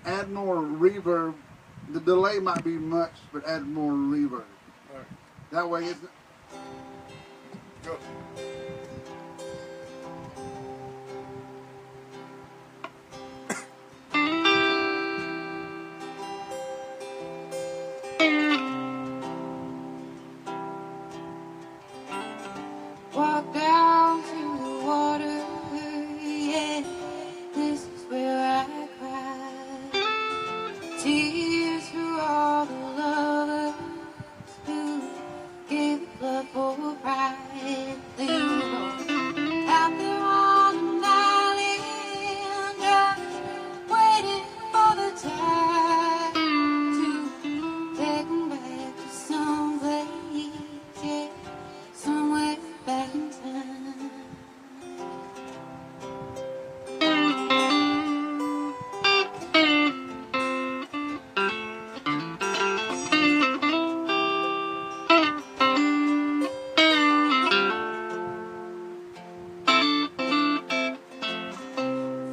add more reverb. The delay might be much, but add more reverb. All right. That way it's... Go. Walk down to the water, yeah, this is where I cry. Tears for all the lovers who gave love for pride. They were all out there on an island, just waiting for the tide to take them back to some place, yeah, somewhere back in time.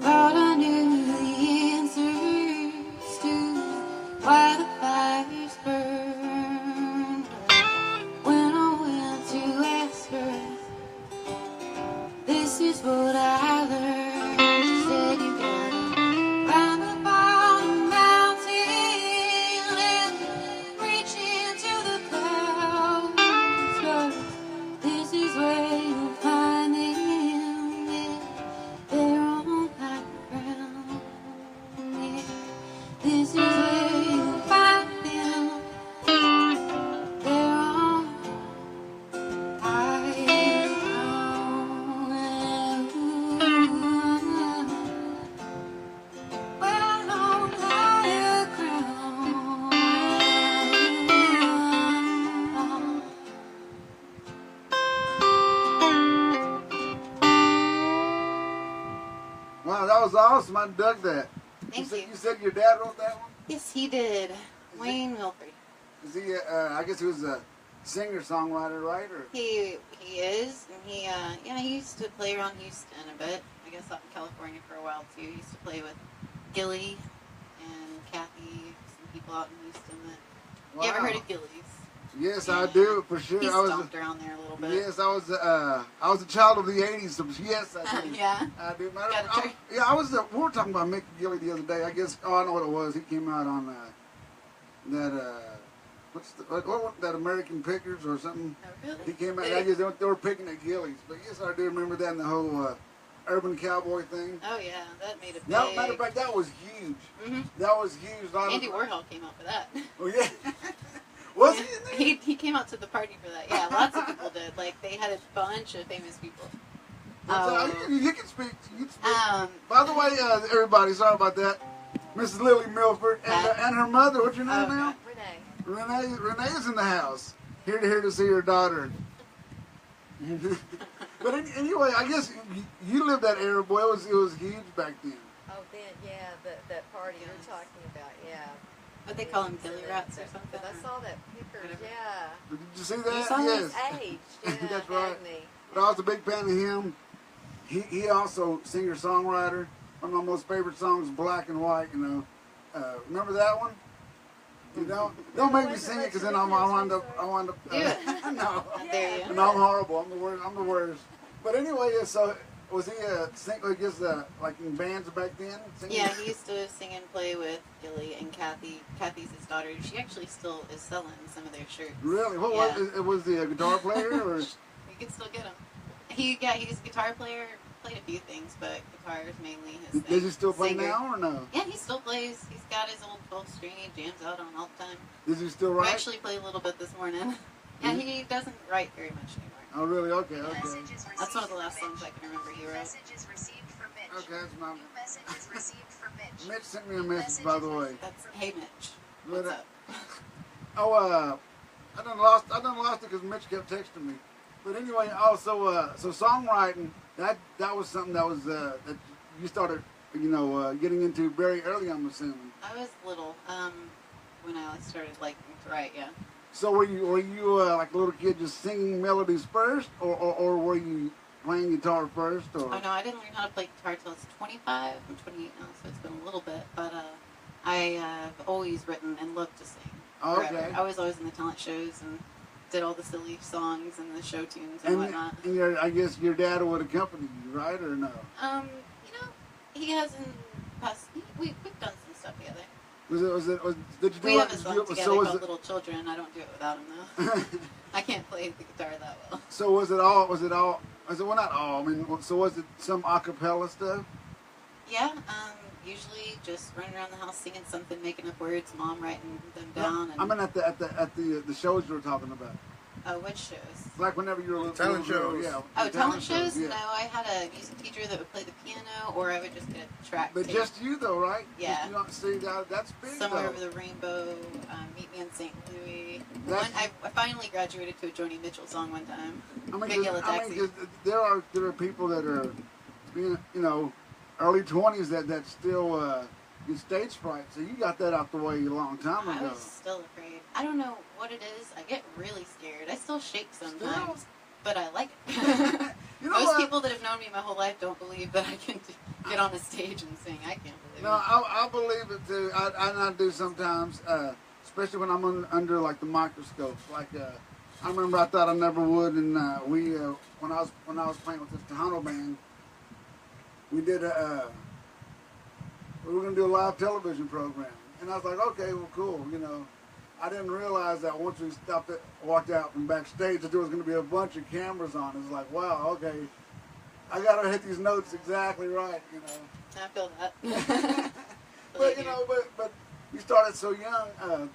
Thought I knew the answers to why the fires burn, but when I went to ask her, this is what I learned. She said you gotta climb up on a mountain and reach into the clouds, 'cause this is where you'll find them, yeah, they're on high ground, yeah, this is where you'll find them, they're on high ground, well, on higher ground. Wow, that was awesome. I dug that. Thank you. You said your dad wrote that one? Yes, he did. Wayne Milford. Is he, I guess he was a singer-songwriter, right? Or He is, and he used to play around Houston a bit. I guess out in California for a while too. He used to play with Gilly and Kathy, some people out in Houston. That you ever heard of Gilly's? Yes, Yeah. I do, for sure. He I was stomped around there a little bit. Yes, I was a child of the '80s, so yes, I do. Yeah. I do. Got it. Yeah, I was. We were talking about Mickey Gilly the other day. I guess. Oh, I know what it was. He came out on that. What that American Pickers or something. Oh, really? He came out. I guess they were picking at Gilly's, but yes, I do remember that and the whole urban cowboy thing. Oh yeah, that made a big. No, matter of fact, that was huge. Mm-hmm. That was huge. Andy Warhol came out for that. Oh yeah. Was he? He came out to the party for that. Yeah, lots of people did. Like they had a bunch of famous people. You can speak. You can speak. By the way, everybody, sorry about that. Mrs. Lilly Milford and her mother. What's your name now? Renee. Renee is in the house. Here to see her daughter. But anyway, I guess you lived that era, boy. It was huge back then. Oh, then, yeah, that party you're talking about, yeah. What they call them, Billy Rats or something? But I saw that pictures, yeah. Did you see that? You saw Yes. Aged, yeah. That's right. Agony. But I was a big fan of him. He also singer-songwriter. One of my most favorite songs, Black and White, you know. Remember that one? You know? Don't make me sing it because then I wind up Do it. no. How dare you? And I'm horrible. I'm the worst. But anyway, so was he like in bands back then? Singing? Yeah, he used to sing and play with Gilly and Kathy. Kathy's his daughter. She actually still is selling some of their shirts. Really? What Yeah. was he a guitar player or? You can still get them. He's a guitar player. Played a few things, but guitar is mainly his thing. Does he still play Singer. now or no? Yeah, he still plays. He's got his old 12-string he jams out on all the time. Does he still We write? actually played a little bit this morning. Yeah, he doesn't write very much anymore. Oh, really? Okay. That's one of the last songs I can remember he wrote. Messages received from Mitch. Okay, that's my... New messages received from Mitch. Mitch sent me a message, by the way. That's Hey Mitch. But, What's up? I done lost it because Mitch kept texting me. But anyway, so songwriting, that was something that was that you started, getting into very early, I'm assuming. I was little when I started liking to write. Yeah. So were you like a little kid just singing melodies first, or were you playing guitar first? Or? Oh no, I didn't learn how to play guitar till I was 25. I'm 28 now, so it's been a little bit. But I've always written and loved to sing. Okay. Forever. I was always in the talent shows and did all the silly songs and the show tunes and whatnot. And I guess your dad would accompany you, right, or no? He hasn't passed. We've done some stuff together. Did you do We it? have a song together So was called it? Little Children. I don't do it without him though. I can't play the guitar that well. So was it all? Well, not all. I mean, so was it some a cappella stuff? Yeah, usually just running around the house singing something, making up words, mom writing them down. And, I mean, at the shows you were talking about. which shows? Like whenever you were little. Talent shows. Yeah. Oh, talent shows? Yeah. No, I had a music teacher that would play the piano, or I would just get a track But tape. just you though, right? Yeah. Just you don't see that's big. Somewhere though. Over the Rainbow, Meet Me in St. Louis. That's- I finally graduated to a Joni Mitchell song one time. I mean, Big Yellow Taxi. 'cause there are people that are, early 20s that still get stage fright. So you got that out the way a long time I ago. was still afraid. I don't know what it is. I get really scared. I still shake sometimes, Still? but I like it. You know Most what? people that have known me my whole life don't believe that I can get on a stage and sing. I can't believe No, it. I believe it too. I do sometimes, especially when I'm under like the microscope. Like I remember I thought I never would, and when I was playing with this Tejano band, we did we were gonna do a live television program, and I was like, okay, well, cool, I didn't realize that once we walked out from backstage, that there was going to be a bunch of cameras on. It's like, wow, okay, I got to hit these notes exactly right, I feel that. But but you started so young.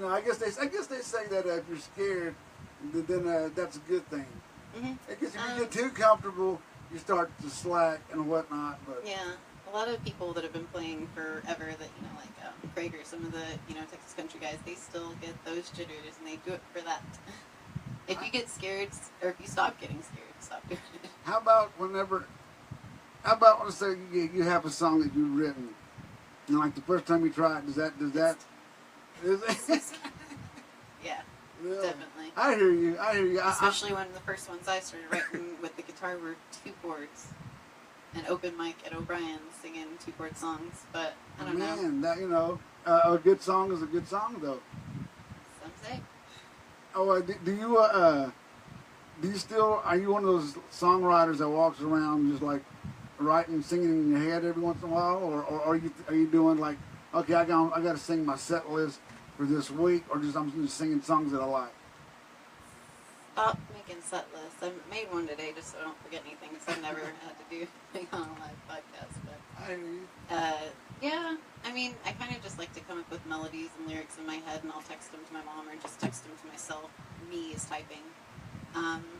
I guess they say that if you're scared, then that's a good thing. Mm-hmm. I guess if you get too comfortable, you start to slack and whatnot. But Yeah, a lot of people that have been playing forever, that like Craig or some of the Texas country guys, they still get those jitters, and they do it for that. If you get scared, or if you stop getting scared, stop doing it. How about let's say you have a song that you've written, and like the first time you try it, does that is it? Yeah, Yeah. definitely. I hear you. Especially when the first ones I started writing with the guitar were 2 chords. An open mic at O'Brien singing 2-chord songs, but I don't know. Man, that a good song is a good song though. Some say. Oh, do you still, are you one of those songwriters that walks around just like writing, singing in your head every once in a while, or are you doing like, okay, I got to sing my set list for this week, or I'm just singing songs that I like? Stop making set lists. I made one today just so I don't forget anything, because I've never had to do anything on a live podcast. But I hear you. yeah, I mean, I kind of just like to come up with melodies and lyrics in my head, and I'll text them to my mom or just text them to myself. Me is typing.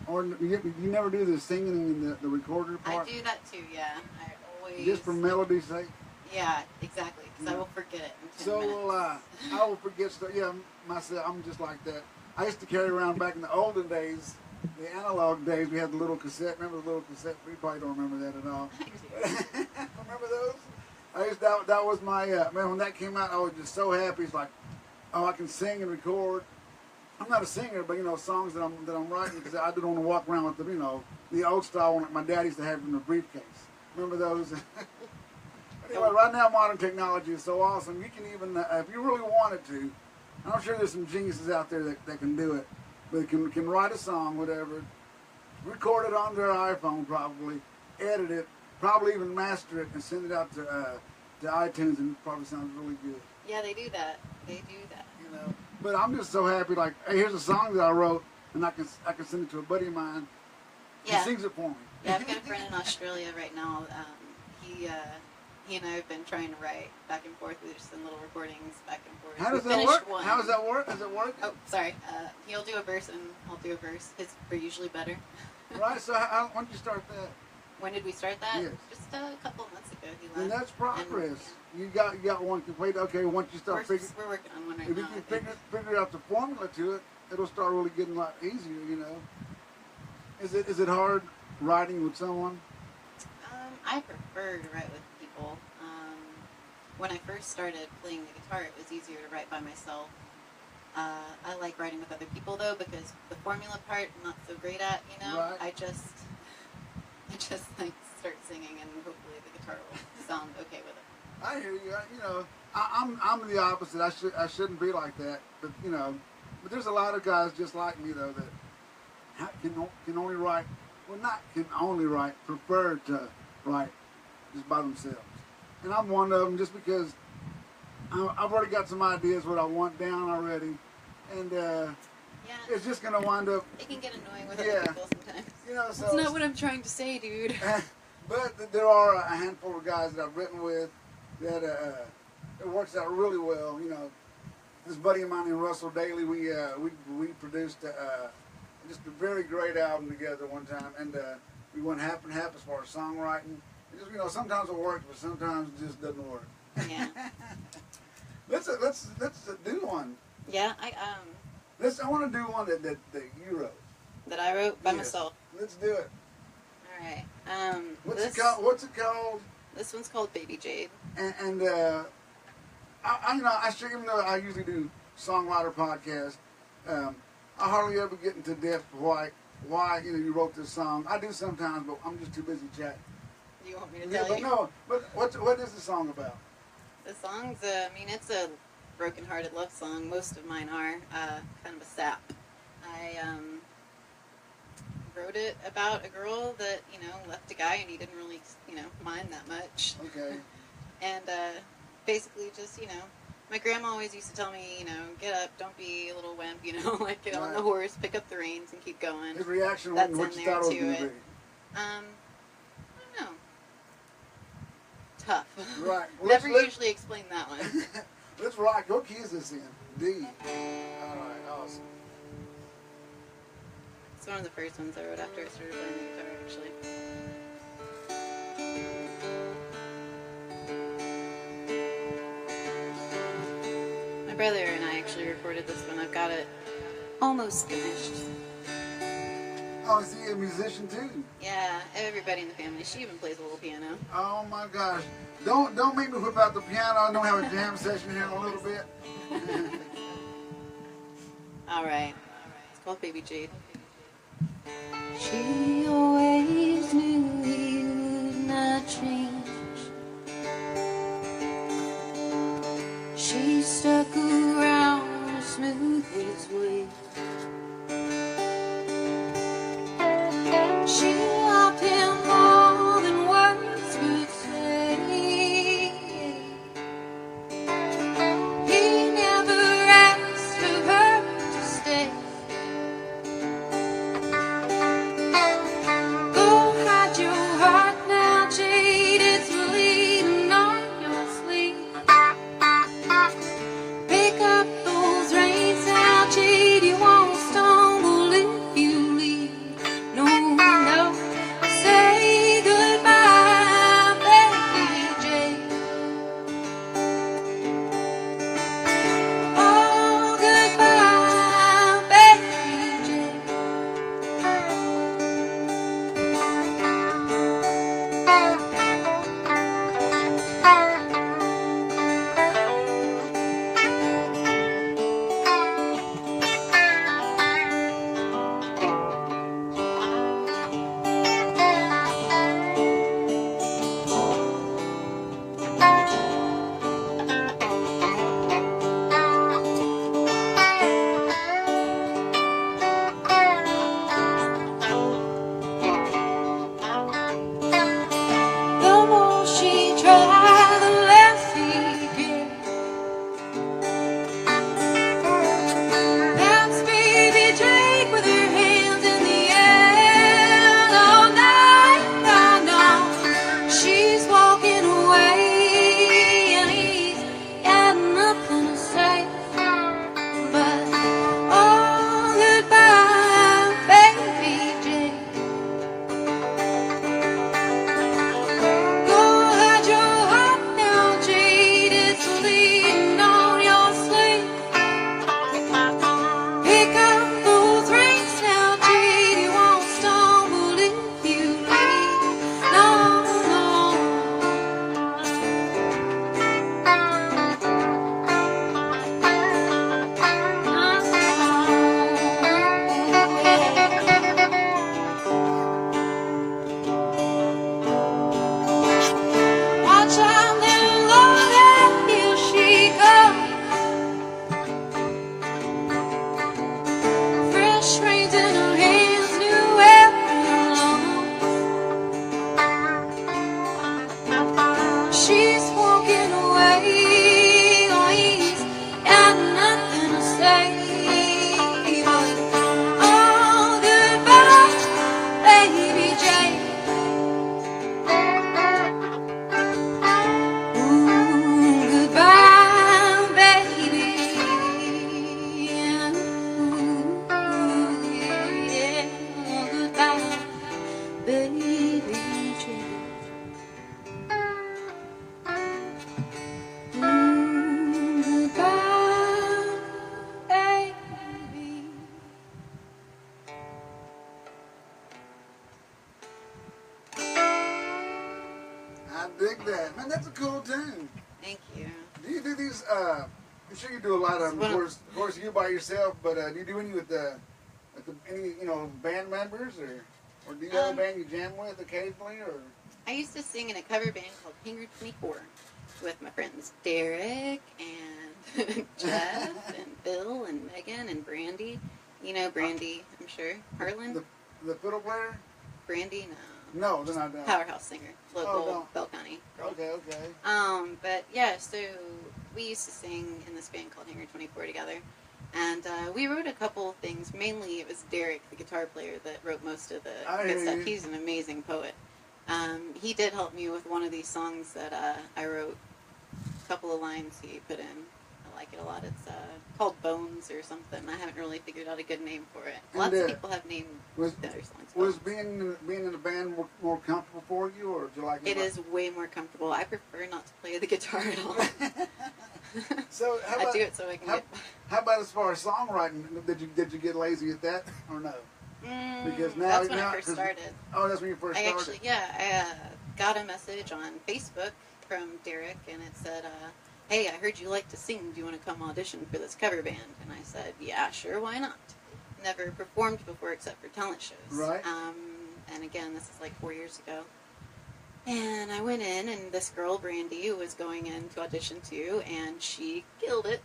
Or you never do the singing in the recorder part? I do that too. Yeah, I always. Just for melody's sake? Yeah, exactly. Because I will forget it in 10 So minutes. will I. I will forget stuff. Yeah, myself, I'm just like that. I used to carry around back in the olden days, the analog days, we had the little cassette. Remember the little cassette? We probably don't remember that at all. I do. Remember those? That was my, man, when that came out, I was just so happy. It's like, oh, I can sing and record. I'm not a singer, but, songs that I'm writing, because I didn't want to walk around with the old style one that my dad used to have in the briefcase. Remember those? Anyway, right now modern technology is so awesome. You can even, if you really wanted to, I'm sure there's some geniuses out there that can do it, but can write a song, whatever, record it on their iPhone probably, edit it, probably even master it and send it out to iTunes, and it probably sounds really good. Yeah, they do that. They do that. But I'm just so happy. Like, hey, here's a song that I wrote, and I can send it to a buddy of mine. Yeah. He sings it for me. Yeah, I've got a friend in Australia right now. He and I have been trying to write back and forth. We just send little recordings back and forth. How does We that finished work? one. How does that work? Does it work? Oh, sorry. He'll do a verse and I'll do a verse. His are usually better. Right. So when did you start that? When did we start that? Yes. Just a couple of months ago. He left. And that's progress. And, You got one complete. Okay, once you start figuring, we're working on one right if you now. can I think. figure out the formula to it, it'll start really getting a lot easier. Is it hard writing with someone? I prefer to write with people. When I first started playing the guitar, it was easier to write by myself. I like writing with other people though, because the formula part I'm not so great at. Right. I just like start singing, and hopefully the guitar will sound okay with it. I hear you. I'm the opposite. I shouldn't be like that. But you know, but there's a lot of guys just like me though that can only write. Well, not can only write. Prefer to write just by themselves. And I'm one of them just because I've already got some ideas what I want down already, and Yeah. it's just gonna wind up. It can get annoying with Yeah. other people sometimes. You know, so That's not what I'm trying to say, dude. but there are a handful of guys that I've written with that it works out really well. You know, this buddy of mine named Russell Daly, we produced just a very great album together one time, and we went half and half as far as songwriting. It just, you know, sometimes it works, but sometimes it just doesn't work. Yeah. let's do one. Yeah, I want to do one that you wrote. that I wrote by Yes. myself. Let's do it. All right. What's it called? This one's called Baby Jade. And I sure, even though I usually do songwriter podcasts, I hardly ever get into depth why you wrote this song. I do sometimes, but I'm just too busy chatting. You want me to Yeah, tell but you? no, but what is the song about? The song's, it's a broken-hearted love song. Most of mine are kind of a sap. I wrote it about a girl that, left a guy and he didn't really, mind that much. Okay. And basically just, my grandma always used to tell me, get up, don't be a little wimp, like get on the horse, pick up the reins and keep going. His reaction That's wasn't what in you there thought it was to going to it. be. I don't know. Tough. Right. Well, Never let's- usually explain that one. Let's rock. What key is this in? D. All right. Awesome. It's one of the first ones I wrote after I started playing the guitar, actually. My brother and I actually recorded this one. I've got it almost finished. Oh, is he a musician too? Yeah, everybody in the family. She even plays a little piano. Oh my gosh! Don't make me whip out the piano. I know have a jam session here in a little bit. All right. It's called Baby Jade. She always knew he would not change. She stuck around to smooth his way. She loved him more than words could say. He never asked for her to stay. Go hide your heart now, jaded. Man, that's a cool tune. Thank you. Do you do these? I'm sure you do a lot of them. Of course, you by yourself. But do you do any with any band members or do you have a band you jam with occasionally or? I used to sing in a cover band called Hanger 24 with my friends Derek and Jeff and Bill and Megan and Brandy. You know Brandy, I'm sure. Harlan? The fiddle player? Brandy, no. No, they're not. Powerhouse singer, local no. Bell County girl. Okay. But yeah, so we used to sing in this band called Hanger 24 together. And we wrote a couple of things. Mainly it was Derek, the guitar player, that wrote most of the good stuff. He's an amazing poet. He did help me with one of these songs that I wrote. A couple of lines he put in. I like it a lot. It's called Bones or something. I haven't really figured out a good name for it. Lots of people have named their songs. Was being in a band more comfortable for you, or do you like it? It is way more comfortable. I prefer not to play the guitar at all. So how about, I do it so I can get. How about as far as songwriting? Did you get lazy at that or no? Because now that's when I first started. Oh, that's when you first started. Actually, I got a message on Facebook from Derek, and it said, "Hey, I heard you like to sing. Do you want to come audition for this cover band?" And I said, "Yeah, sure, why not?" Never performed before except for talent shows. Right. And again, this is like 4 years ago. And I went in, and this girl, Brandy, was going in to audition too, and she killed it.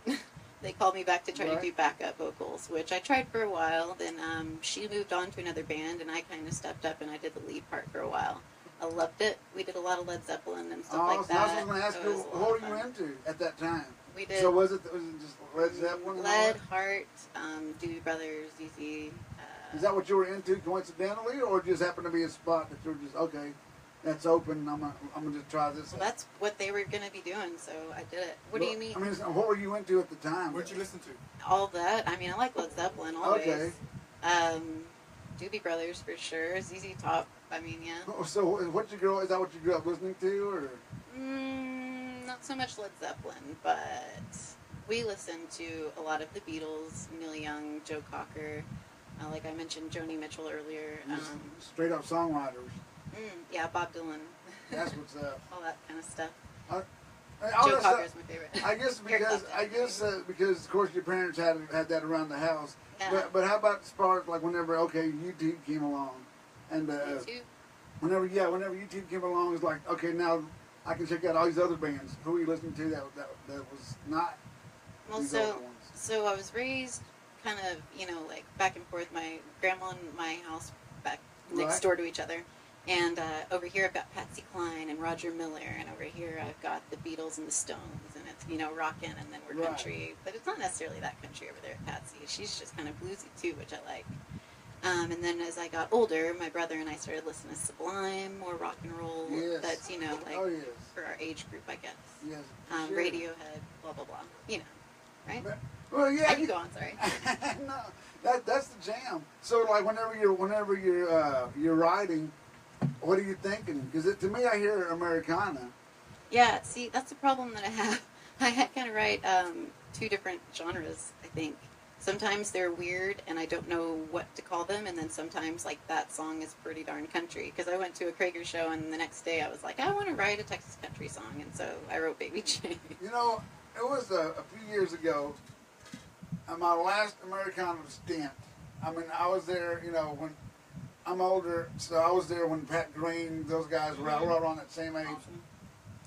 They called me back to try to do backup vocals, which I tried for a while. Then she moved on to another band, and I kind of stepped up and I did the lead part for a while. I loved it. We did a lot of Led Zeppelin and stuff like that. I was going to ask you, what were you into at that time? We did. So was it just Led Zeppelin? Led, Heart, Doobie Brothers, ZZ. Is that what you were into coincidentally, or just happened to be a spot that you were just, okay, that's open, I'm gonna just try this? Well, that's what they were going to be doing, so I did it. What do you mean? I mean, what were you into at the time? What'd you listen to? All that. I mean, I like Led Zeppelin always. Okay. Doobie Brothers for sure. ZZ Top. I mean, yeah. So, is that what you grew up listening to, or? Not so much Led Zeppelin, but we listened to a lot of the Beatles, Neil Young, Joe Cocker. Like I mentioned, Joni Mitchell earlier. Straight up songwriters. Yeah, Bob Dylan. That's what's up. All that kind of stuff. Joe Cocker is my favorite. I guess because of course your parents had that around the house. Yeah. But how about Spark? Like whenever YouTube came along, and YouTube? whenever YouTube came along, it's like okay, now I can check out all these other bands. Who are you listening to that was not these other ones? So I was raised kind of, like back and forth. My grandma and my house back next door to each other. And over here I've got Patsy Cline and Roger Miller, and over here I've got the Beatles and the Stones, and it's, rockin', and then we're country. But it's not necessarily that country over there at Patsy. She's just kind of bluesy too, which I like. And then as I got older, my brother and I started listening to Sublime, more rock and roll. Yes. That's, for our age group, I guess. Yes. Sure. Radiohead, blah, blah, blah. Right? Well, yeah. I can go on, sorry. No, that's the jam. So, like, whenever you're writing, what are you thinking? Because to me, I hear Americana. Yeah, see, that's the problem that I have. I kind of write two different genres, I think. Sometimes they're weird, and I don't know what to call them, and then sometimes, like, that song is pretty darn country. Because I went to a Krager show, and the next day I was like, I want to write a Texas country song, and so I wrote Baby Jane. It was a few years ago, my last Americana stint. I mean, I was there, when I'm older, so I was there when Pat Green, those guys were all around that same age. Awesome.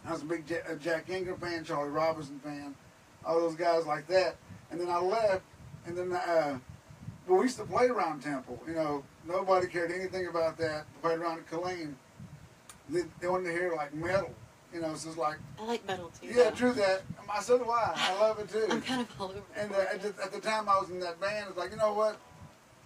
I was a big Jack Ingram fan, Charlie Robinson fan, all those guys like that. And then I left, and then we used to play around Temple. Nobody cared anything about that. Played around at Killeen. They wanted to hear like metal. So it's like I like metal too. Yeah, true that. So do I. I love it too. I'm kind of all over. And at the time I was in that band, it's like, you know what?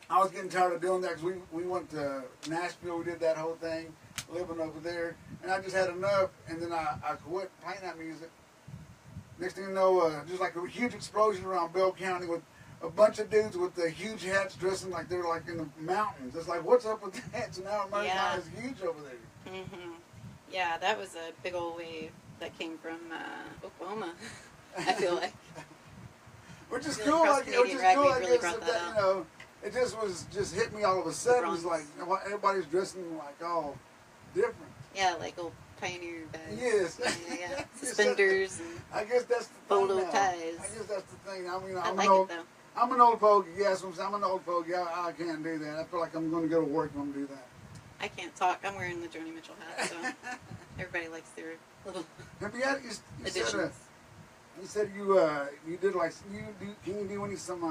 I was getting tired of doing that because we went to Nashville. We did that whole thing, living over there, and I just had enough. And then I quit playing that music. Next thing you know, just like a huge explosion around Bell County with a bunch of dudes with the huge hats dressing like they're like in the mountains. It's like, what's up with that? So now Americana is huge over there. Mm-hmm. Yeah, that was a big old wave that came from Oklahoma, I feel like. Which is cool, I guess, that it just hit me all of a sudden. It's like everybody's dressing like all different. Yeah, like old pioneer bags. Yes. Yeah. Suspenders and I guess that's the thing polo now. ties. I guess that's the thing. I mean, I I'm like an old, it though. I'm an old fogey. Yes, I'm an old fogey. I can't do that. I feel like I'm going to go to work when I do that. I can't talk. I'm wearing the Joni Mitchell hat, so everybody likes their little Have you had, additions. you said you did like can you do any some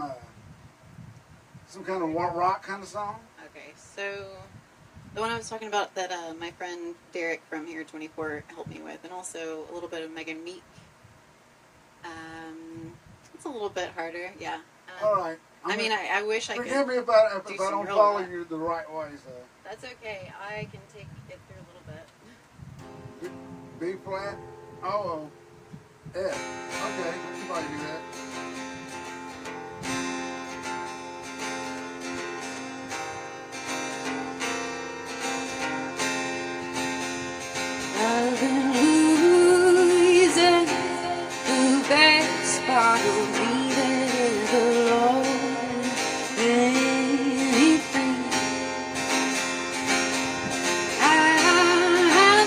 kind of rock kind of song? Okay, so the one I was talking about that my friend Derek from Here 24 helped me with, and also a little bit of Megan Meek. It's a little bit harder, yeah. All right. I mean, I wish I could. Forgive me if I do don't some real follow rock. you the right way. So That's okay. I can take it through a little bit. B flat. Oh, F. Okay, I can probably do that. I've been losing the best part of me that ever lost anything. I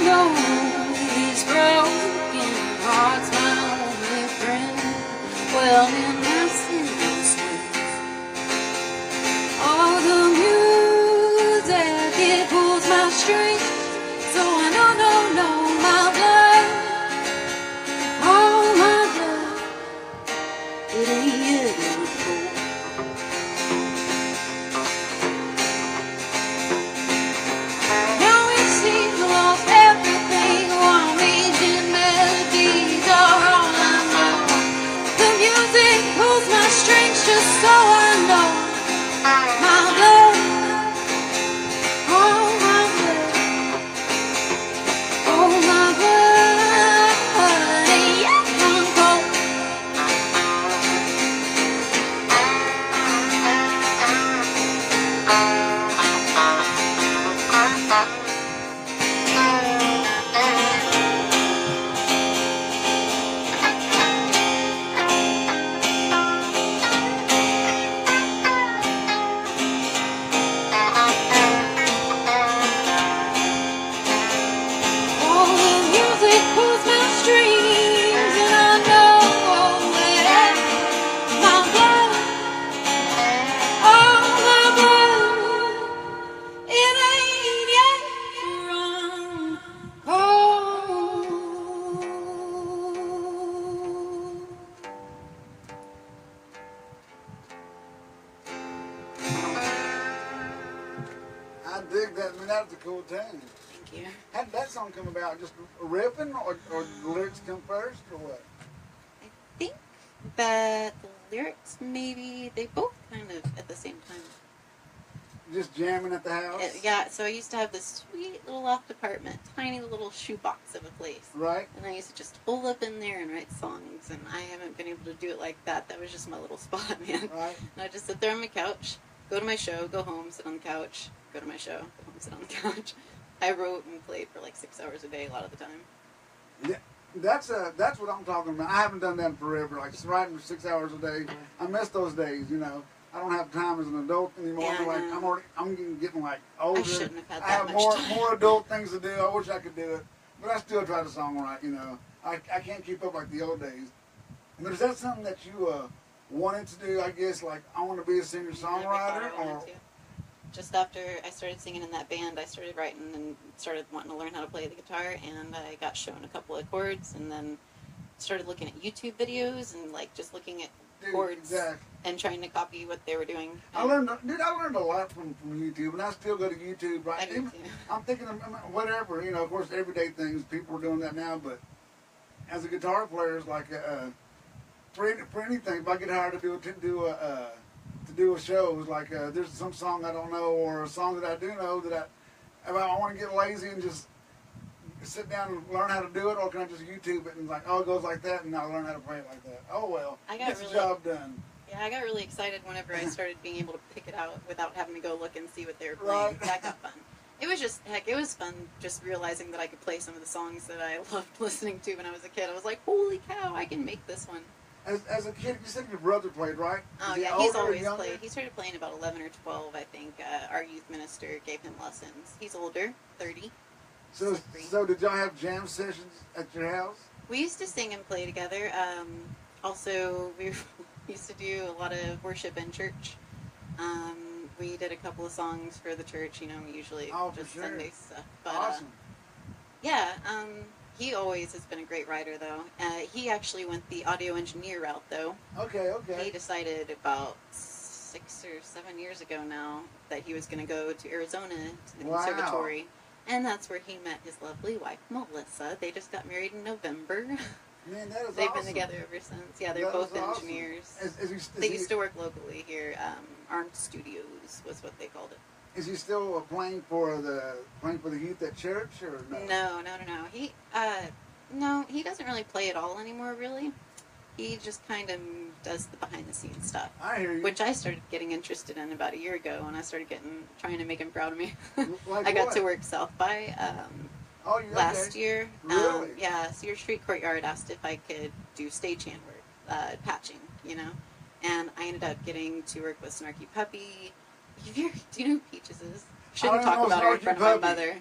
know these broken hearts my only friend. Well, in my sinless ways, all the music it pulls my strings. So I know my blood, oh my blood, it ain't ever cold. Now it seems I lost everything, while amazing melodies are all I know. The music pulls my strings just so I know my blood, oh my blood. Oh my blood, yeah, I'm cold. Oh, the music pulls my strings, and I know that my blood, oh my blood, it ain't yet run cold. I dig that. I mean, that's a cool tune. Thank you. How did that song come about? Just ripping, or the lyrics come first, or what? I think that the lyrics maybe they both kind of at the same time. Just jamming at the house, Yeah, so I used to have this sweet little loft apartment, tiny little shoebox of a place. right? And I used to just hole up in there and write songs, and I haven't been able to do it like that. That was just my little spot, man. Right. And I just sit there on my couch, go to my show, go home, sit on the couch, go to my show, go home, sit on the couch. I wrote and played for like 6 hours a day a lot of the time. Yeah, that's what I'm talking about. I haven't done that in forever. Like just writing for 6 hours a day. I miss those days. You know, I don't have time as an adult anymore. Yeah, I I'm know. like I'm getting like older. I shouldn't have had I that have much time. more adult things to do. I wish I could do it, but I still try to songwrite. You know, I can't keep up like the old days. But is that something that you wanted to do? I guess like I want to be a singer Never thought songwriter, I wanted or to. Just after I started singing in that band, I started writing and started wanting to learn how to play the guitar, and I got shown a couple of chords, and then started looking at YouTube videos and like just looking at dude, chords exactly. and trying to copy what they were doing. I learned a lot from YouTube, and I still go to YouTube. Right, I do Even- too. I'm thinking of whatever, you know. Of course, everyday things. People are doing that now, but as a guitar player, it's like for anything. If I get hired to do a show, it's like there's some song I don't know, or a song that I do know that if I want to get lazy and just sit down and learn how to do it, or can I just YouTube it and like, oh, it goes like that, and I'll learn how to play it like that. Oh well, I got gets really- the job done. Yeah, I got really excited whenever I started being able to pick it out without having to go look and see what they were playing. Right. That got fun. It was just, heck, it was fun just realizing that I could play some of the songs that I loved listening to when I was a kid. I was like, holy cow, I can make this one. As a kid, you said your brother played, right? Oh, Is he yeah, older he's or always younger? played. He started playing about 11 or 12, I think. Our youth minister gave him lessons. He's older, 30. So, slippery. so did y'all have jam sessions at your house? We used to sing and play together. Also, we used to do a lot of worship in church. We did a couple of songs for the church, usually Oh, for just sure. Sunday stuff. But, Awesome. yeah, he always has been a great writer, though. He actually went the audio engineer route, though. Okay, He okay. decided about 6 or 7 years ago now that he was going to go to Arizona to the Wow. conservatory. And that's where he met his lovely wife, Melissa. They just got married in November. Man, that is They've awesome. been together ever since. Yeah, they're That both is awesome. engineers. Is They he, used to work locally here. Armed Studios was what they called it. Is he still playing for the youth at church or no? No. No, he doesn't really play at all anymore. Really, he just kind of does the behind the scenes stuff, I hear you. which I started getting interested in about a year ago when I started trying to make him proud of me. Like I got what? to work South by Oh, you last okay. year. Really? Yeah, Cedar Street Courtyard asked if I could do stagehand work, patching, and I ended up getting to work with Snarky Puppy. Do you know who Peaches is? Shouldn't talk about her in front of my mother.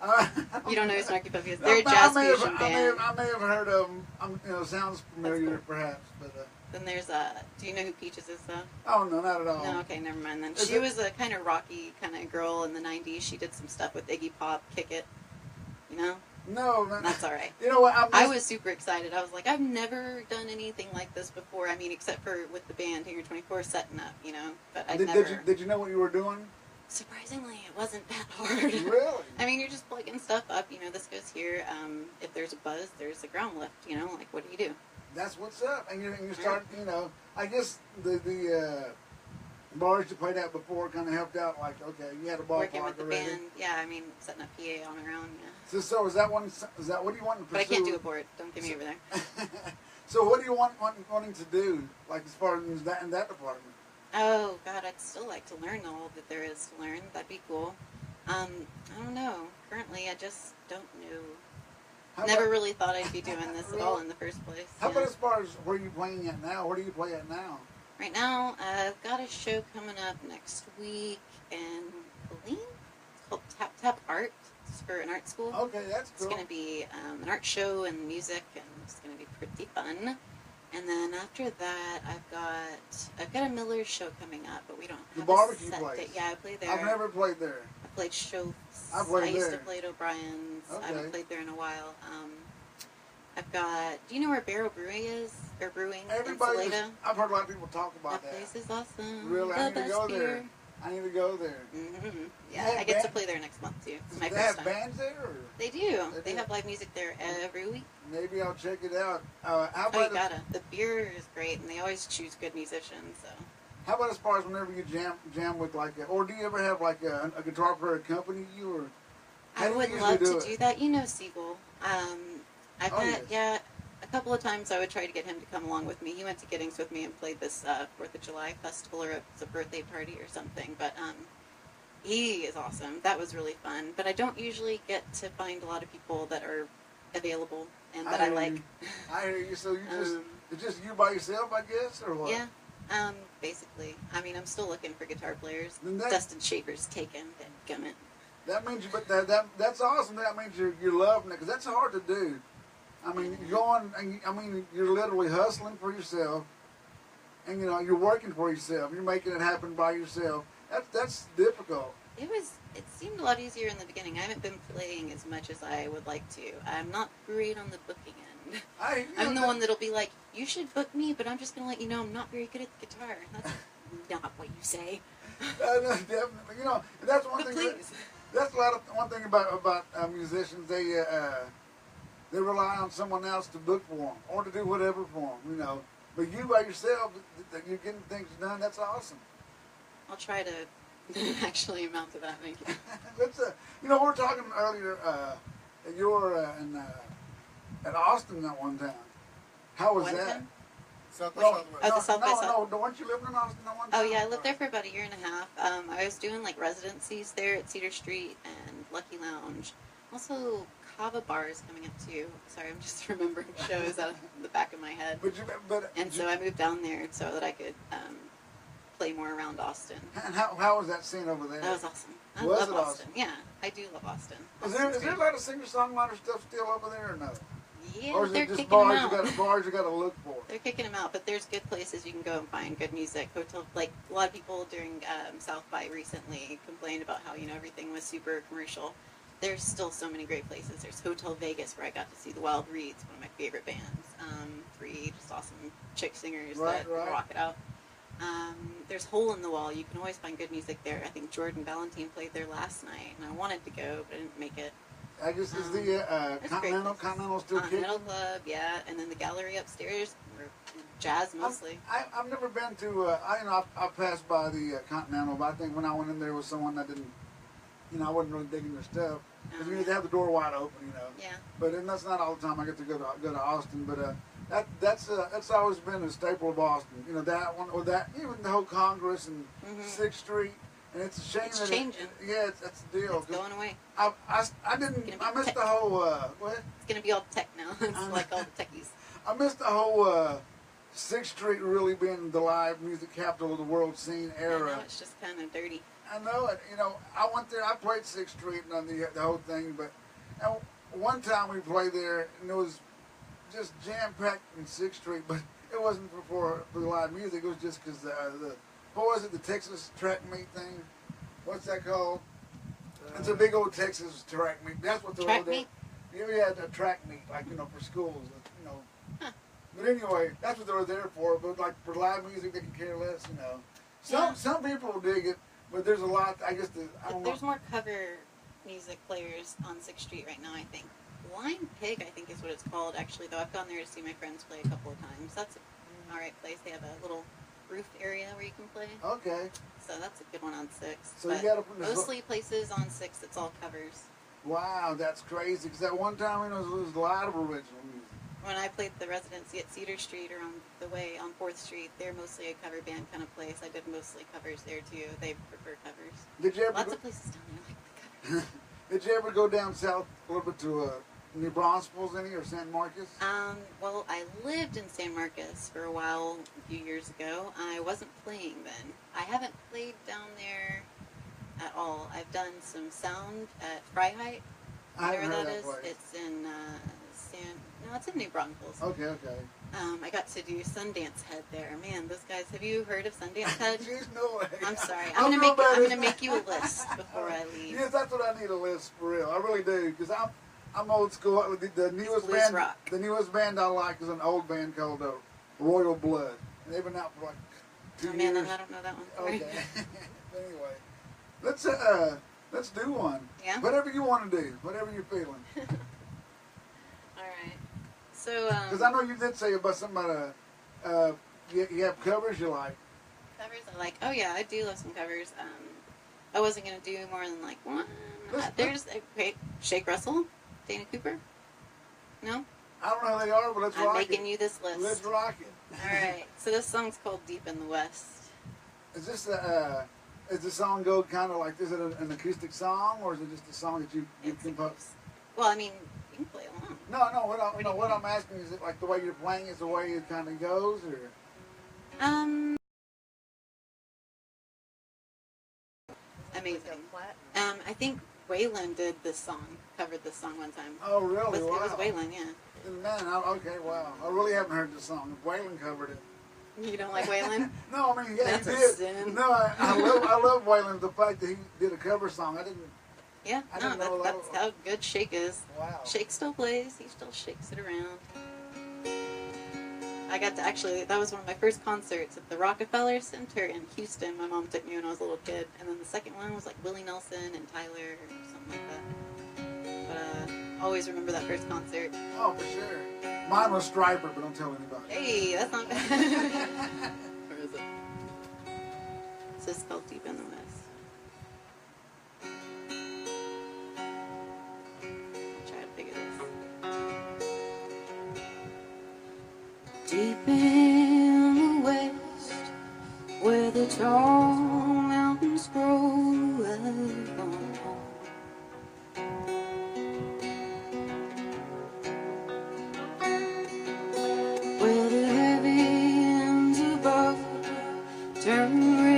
You don't know who Snarky Puppy is? They're a jazz fusion band. I may have heard of them. Sounds familiar, cool. perhaps, but. Then there's do you know who Peaches is though? Oh no, not at all. No, okay, never mind then. Is She it- was a kind of rocky kind of girl in the 90s. She did some stuff with Iggy Pop, Kick It, No, man. That's all right. You know what? I was super excited. I was like, I've never done anything like this before. I mean, except for with the band Hangar 24 setting up, but I'd never. Did you know what you were doing? Surprisingly, it wasn't that hard. Really? I mean, you're just plugging stuff up. This goes here. If there's a buzz, there's a ground lift. Like what do you do? That's what's up. And you start. I guess the bars you played at before kind of helped out. Like, okay, you had a Working ballpark with the already. band. Yeah, I mean, setting up PA on our own. Yeah. So is that one? Is that what do you want to pursue? But I can't do a board. Don't get me over there. So what do you wanting to do? Like as far as that in that department? Oh God, I'd still like to learn all that there is to learn. That'd be cool. I don't know. Currently, I just don't know. How Never about- really thought I'd be doing this at all in the first place. How Yeah. about as far as where you playing at now? Where do you play at now? Right now, I've got a show coming up next week in Helene. It's called Tap Tap Art. It's for an art school. Okay, that's It's cool. going to be an art show and music, and it's going to be pretty fun. And then after that, I've got a Miller show coming up, but we don't The have barbecue a set place. date. Yeah, I play there. I've never played there. I played Schultz. I played I used there. to play at O'Brien's. I Okay. haven't played there in a while. I've got. Do you know where Barrel Brewing is? Or Brewing in Everybody's. Salado? I've heard a lot of people talk about That that. place is awesome. Really, the I need to best go beer. there. I need to go there. Mm-hmm. They Yeah, have I get to band- play there next month too. It's Do my they first have time. bands there? Or They do. They They do? have live music there every week. maybe I'll check it out. How Oh, about you gotta. The beer is great, and they always choose good musicians. So. how about as far as whenever you jam with or do you ever have like a guitar player accompany you or? How I do you would usually love to it? do that. Siegel. I've Oh, had, yes. a couple of times I would try to get him to come along with me. He went to Giddings with me and played this 4th of July festival, or it's a birthday party or something. But he is awesome. That was really fun. But I don't usually get to find a lot of people that are available and that I hear like. you. I hear you. So you just Um, it's just you by yourself, I guess, or what? Yeah. Basically. I mean, I'm still looking for guitar players. Then that- Dustin Shaper's taken. Dadgummit. That means you, but that's awesome. That means you're loving it because that's hard to do. I mean, you're going. I mean, you're literally hustling for yourself, and you're working for yourself. You're making it happen by yourself. That's difficult. It seemed a lot easier in the beginning. I haven't been playing as much as I would like to. I'm not great on the booking end. I'm the one that'll be like, you should book me, but I'm just going to let you know I'm not very good at the guitar. That's not what you say. Definitely. That's one But thing. please. That's one thing about musicians. They rely on someone else to book for them or to do whatever for them. But you by yourself, you're getting things done. That's awesome. I'll try to actually amount to that. Thank you. Let's, we were talking earlier. You were at Austin that one time. How was One that? time? South by No, Southwest. Oh, the South by South. No, weren't you living in Austin at one Oh, time? yeah, I lived there for about a year and a half. I was doing like residencies there at Cedar Street and Lucky Lounge. Also, Kava Bar is coming up too. Sorry, I'm just remembering shows out of the back of my head. But And so I moved down there so that I could play more around Austin. And how was that scene over there? That was awesome. I Was love it Austin. awesome? Yeah, I do love Austin. Is there a lot of singer-songwriter stuff still over there or no? Yeah, Or is they're it just kicking them bars out. bars you got to look for? They're kicking them out, but there's good places you can go and find good music. Hotel, like a lot of people during South by recently complained about how everything was super commercial. There's still so many great places. There's Hotel Vegas where I got to see the Wild Reeds, one of my favorite bands. 3 just awesome chick singers that rock it out. There's Hole in the Wall. You can always find good music there. I think Jordan Valentine played there last night, and I wanted to go, but I didn't make it. I guess is the Continental still kicking? Continental Club, yeah, and then the gallery upstairs, or jazz mostly. I've never been to. I passed by the Continental, but I think when I went in there with someone that didn't, I wasn't really digging their stuff. Because we need to have the door wide open, Yeah. But then that's not all the time I get to go to Austin. But that's always been a staple of Austin. That one or that even the whole Congress and 6th Street. And it's a shame It's that changing. That's the deal. It's going away. I missed the whole what? It's going to be all tech now. It's like all the techies. I missed the whole 6th Street really being the live music capital of the world scene era. I know, it's just kind of dirty. I know it. I went there. I played 6th Street and on the whole thing. But one time we played there, and it was just jam packed in 6th Street. But it wasn't for the live music. It was just because what was it? The Texas track meet thing. What's that called? It's a big old Texas track meet. That's what they're Track all there. meet? Yeah, we had a track meet, like for schools. Huh. But anyway, that's what they were there for. But like for live music, they can care less. Some people will dig it. But there's a lot, I guess, There's more cover music players on 6th Street right now, I think. Blind Pig, I think is what it's called, actually, though. I've gone there to see my friends play a couple of times. That's an alright place. They have a little roofed area where you can play. Okay. So that's a good one on 6th. So but you gotta mostly places on 6th, it's all covers. Wow, that's crazy. Because that one time, it was a lot of original music. When I played the residency at Cedar Street or on the way on 4th Street, they're mostly a cover band kind of place. I did mostly covers there too. They prefer covers. Did you ever Lots of places down there like the covers. Did you ever go down south a little bit to New Braunfels any or San Marcos? Well, I lived in San Marcos for a while a few years ago. I wasn't playing then. I haven't played down there at all. I've done some sound at Freiheit. I haven't Where heard that that is. place. It's in it's in New Braunfels. Okay. I got to do Sundance Head there. Man, those guys. Have you heard of Sundance Head? There's no way. I'm sorry. I'm I'm gonna make you a list before I leave. Yes, that's what I need a list for real. I really do because I'm old school. The newest blues band, rock. the newest band I like is an old band called Royal Blood, and they've been out for like 2 Oh man, years. I don't know that one. Okay. But anyway, let's do one. Yeah. Whatever you want to do, whatever you're feeling. All right. So. Because I know you did say about somebody. You have covers you like. Covers I like. Oh yeah, I do love some covers. I wasn't gonna do more than like one. There's Shake Russell, Dana Cooper. No. I don't know who they are, but let's rock it. I'm making you this list. Let's rock it. All right. So this song's called "Deep in the West." Is this is the song go kind of like, is it an acoustic song or is it just a song that you It's compose? Well, I mean, you can play along. No. What I'm asking is it like the way you're playing is the way it kind of goes, or? Amazing. Flat. I think Waylon did this song, covered this song one time. Oh really? It Wow. was Waylon, yeah. Man, okay, wow. I really haven't heard this song. Waylon covered it. You don't like Waylon? No, I mean, yeah, That's he a did. sin. No, I love Waylon. The fact that he did a cover song, I didn't. Yeah, I no, didn't know that that's how good Shake is. Wow. Shake still plays. He still shakes it around. I got to that was one of my first concerts at the Rockefeller Center in Houston. My mom took me when I was a little kid. And then the second one was like Willie Nelson and Tyler or something like that. But always remember that first concert. Oh, for sure. Mine was Striper, but don't tell anybody. Hey, that's not bad. Where is it? So it's called Deep in the West. I'll try to figure this. Deep in the west, where the tall mountains grow where the heavens above turn red.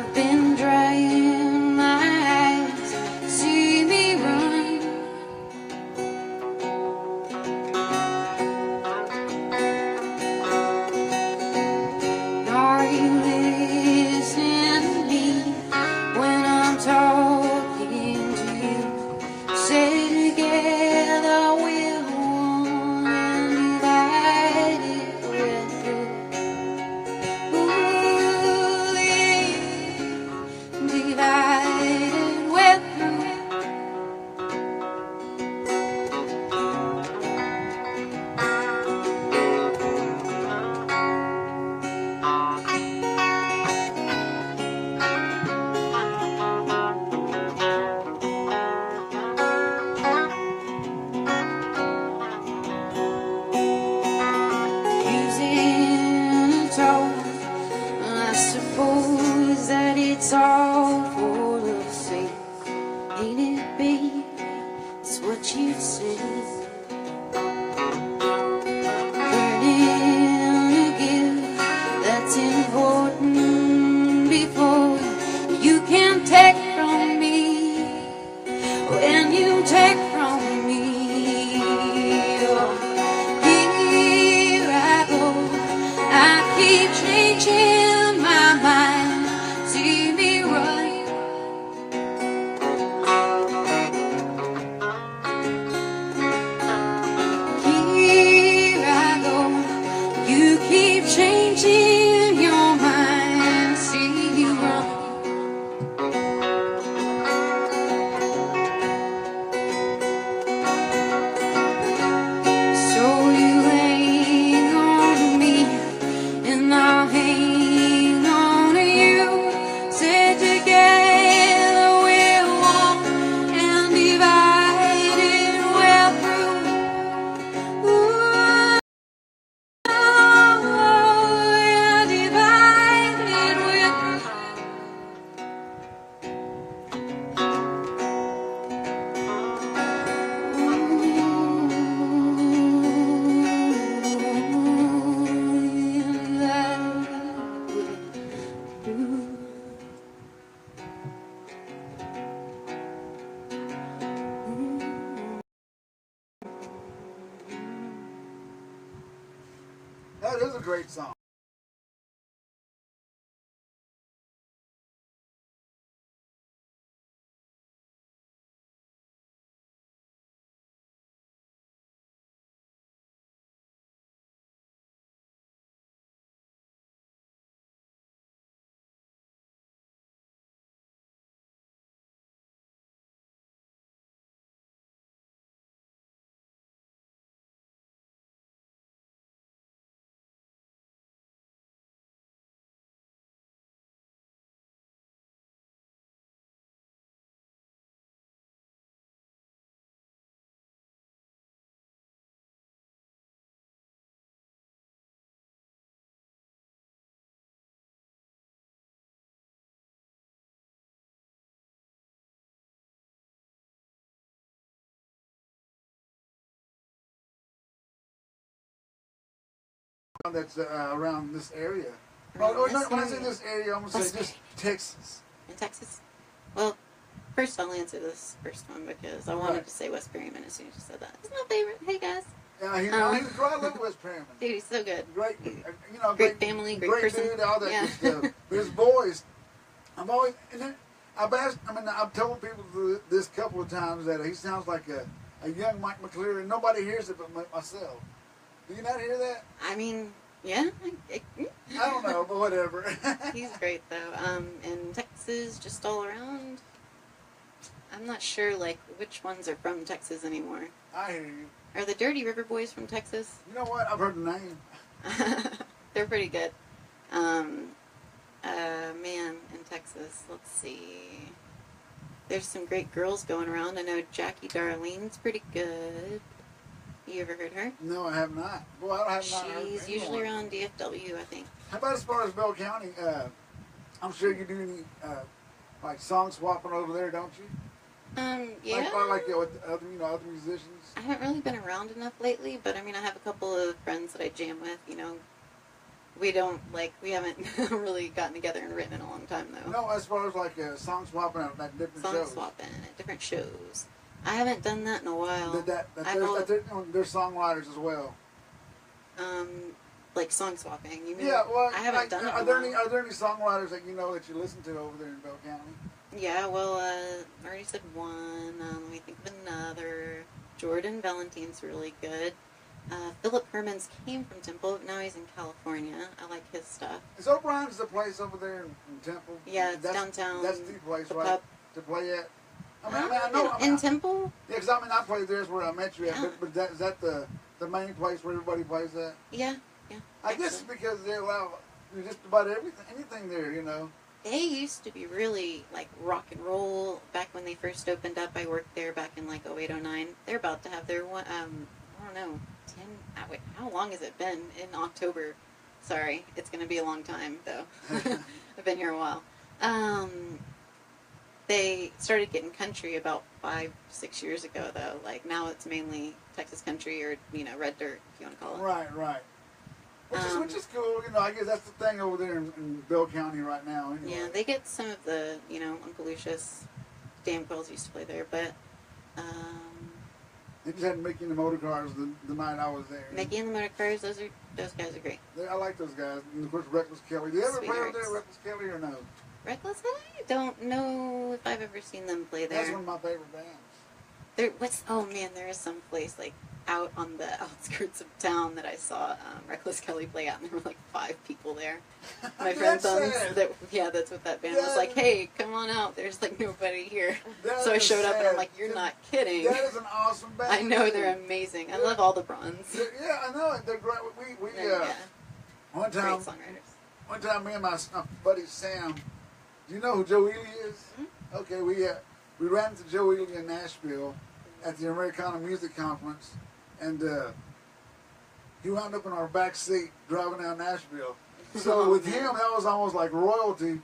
I've been drying my eyes, see me run. Are you listening to me when I'm talking to you? Say together we're one and divided we're through. Ooh, yeah, divided we're through. Using a toll, I suppose that it's all for the sake. Ain't it, babe? It's what you say. Learning to give, that's important before you can take from me. When you take from me, oh, here I go. I keep changing my mind. See me run. Here I go. You keep changing your mind. See me run. So you hang on to me, and I'll hang on to you. Said together we're one and divided we're through. Ooh, we're divided we're through. That is a great song. That's around this area. Around this When I say area. this area, I'm going to West say just Texas. In Texas? Well, first I'll answer this first one because I wanted Right. to say West Perryman as soon as you said that. It's my favorite. Hey guys. He's I love Wes Perryman. Dude, he's so good. Great, Great family, great person. dude, all that Yeah. good stuff. But his boys, I'm always, and then I've told people this couple of times that he sounds like a young Mike McCleary, and nobody hears it but myself. Do you not hear that? I mean, yeah. I don't know, but whatever. He's great though. And Texas, just all around. I'm not sure like which ones are from Texas anymore. I hear you. Are the Dirty River Boys from Texas? You know what? I've heard the name. They're pretty good. Man, in Texas, let's see. There's some great girls going around. I know Jackie Darlene's pretty good. You ever heard her? No, I have not. Boy, I have not heard She's anyone. usually around DFW, I think. How about as far as Bell County? I'm sure you do any like song swapping over there, don't you? Yeah. Like with other musicians. I haven't really been around enough lately, but I mean, I have a couple of friends that I jam with, We don't, we haven't really gotten together and written in a long time, though. No, as far as like song swapping at different Song shows. swapping at different shows. I haven't done that in a while. There's songwriters as well. Like song swapping. You mean? Yeah, well, I haven't done it. Are there any songwriters that you know that you listen to over there in Bell County? Yeah, well, I already said one. Let me think of another. Jordan Valentine's really good. Philip Herman's came from Temple, but now he's in California. I like his stuff. Is O'Brien's the place over there in Temple? Yeah, it's downtown. That's the place, the right? pub. To play at? I know. In Temple? Yeah, because I played there's where I met you at, Oh. but is that the main place where everybody plays at? Yeah. I guess it's because they allow just about anything there, you know. They used to be really like rock and roll back when they first opened up. I worked there back in like 08, 09. They're about to have their one, I don't know, 10, wait, how long has it been? In October. Sorry, it's going to be a long time though. I've been here a while. They started getting country about 5-6 years ago though. Like now it's mainly Texas country or, red dirt if you want to call it. Right. Which is cool, you know. I guess that's the thing over there in Bell County right now. Anyway. Yeah, they get some of the, Uncle Lucius, Damn Quills used to play there, but They just had Mickey and the Motor Cars the night I was there. Mickey and the Motor Cars, those guys are great. I like those guys. And of course, Reckless Kelly. Do you ever play over there, Sweethearts. Reckless Kelly, or no? Reckless, I don't know if I've ever seen them play there. That's one of my favorite bands. There is some place like out on the outskirts of town that I saw Reckless Kelly play at, and there were like 5 people there. My friend that's what that band was like. Hey, come on out. There's like nobody here. So I showed up and I'm like, you're not kidding. That is an awesome band. I know, they're amazing. I love all the bronze. Yeah, I know it. They're great. We one time, great songwriters. One time, me and my buddy Sam. Do you know who Joe Ely is? Mm-hmm. Okay, we ran into Joe Ely in Nashville at the Americana Music Conference, and he wound up in our back seat driving down Nashville. So with him, that was almost like royalty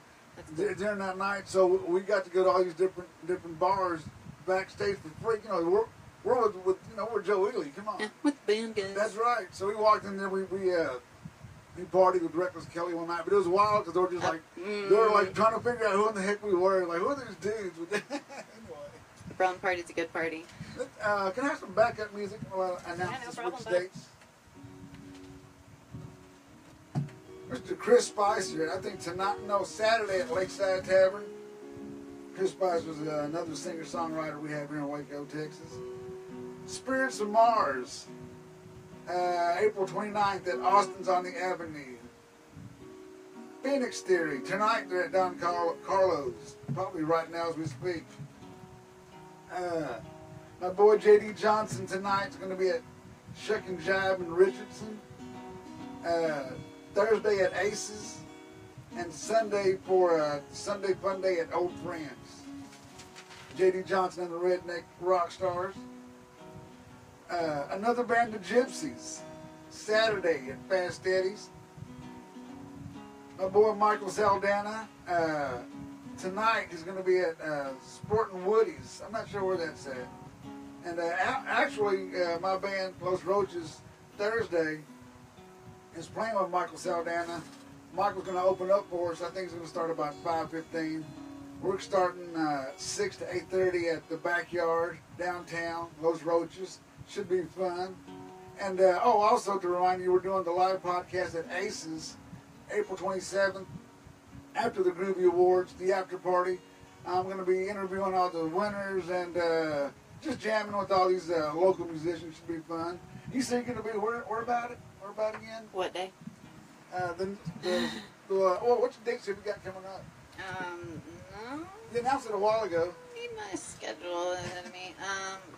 during that night. So we got to go to all these different bars backstage for free. You know, we're with we're Joe Ely. Come on, Yeah, with the band guys. that's right. So we walked in there. We partied with Reckless Kelly one night, but it was wild because they were just like they were like trying to figure out who in the heck we were. Like, who are these dudes? Anyway. The brown party's a good party. Can I have some backup music while I announce no this problem, week's bud. dates? Mr. Chris Spicer, I think Saturday at Lakeside Tavern. Chris Spicer was another singer-songwriter we have here in Waco, Texas. Spirits of Mars, April 29th at Austin's on the Avenue. Phoenix Theory, tonight they're at Don Carlos, probably right now as we speak. My boy J.D. Johnson tonight is going to be at Shuck and Jive in Richardson. Thursday at Aces. And Sunday for Sunday Fun Day at Old Friends. J.D. Johnson and the Redneck Rock Stars. Another band, the Gypsies. Saturday at Fast Eddie's. My boy Michael Saldana. Tonight he's going to be at Sporting Woody's. I'm not sure where that's at. And actually, my band, Los Roaches, Thursday, is playing with Michael Saldana. Michael's going to open up for us. I think it's going to start about 5:15. We're starting 6 to 8:30 at the Backyard, downtown, Los Roaches. Should be fun. And, also to remind you, we're doing the live podcast at Aces, April 27th. After the Groovy Awards, the after party. I'm going to be interviewing all the winners and just jamming with all these local musicians. Should be fun. You say you're going to be where about it? Where about again? What day? Which dates have you got coming up? No. You announced it a while ago. Need my schedule ahead of me.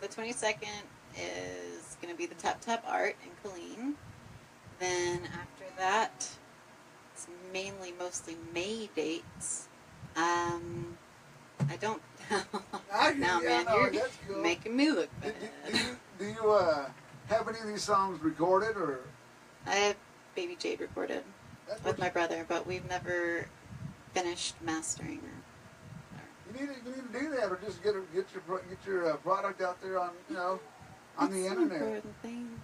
The 22nd is going to be the Tap Tap Art in Killeen. Then after that, it's mostly May dates. I don't now, man, you're that's cool. making me look bad. Do you have any of these songs recorded, or? I have Baby Jade recorded with my brother, but we've never finished mastering. You need to do that, or just get your product out there on on the internet. Thing.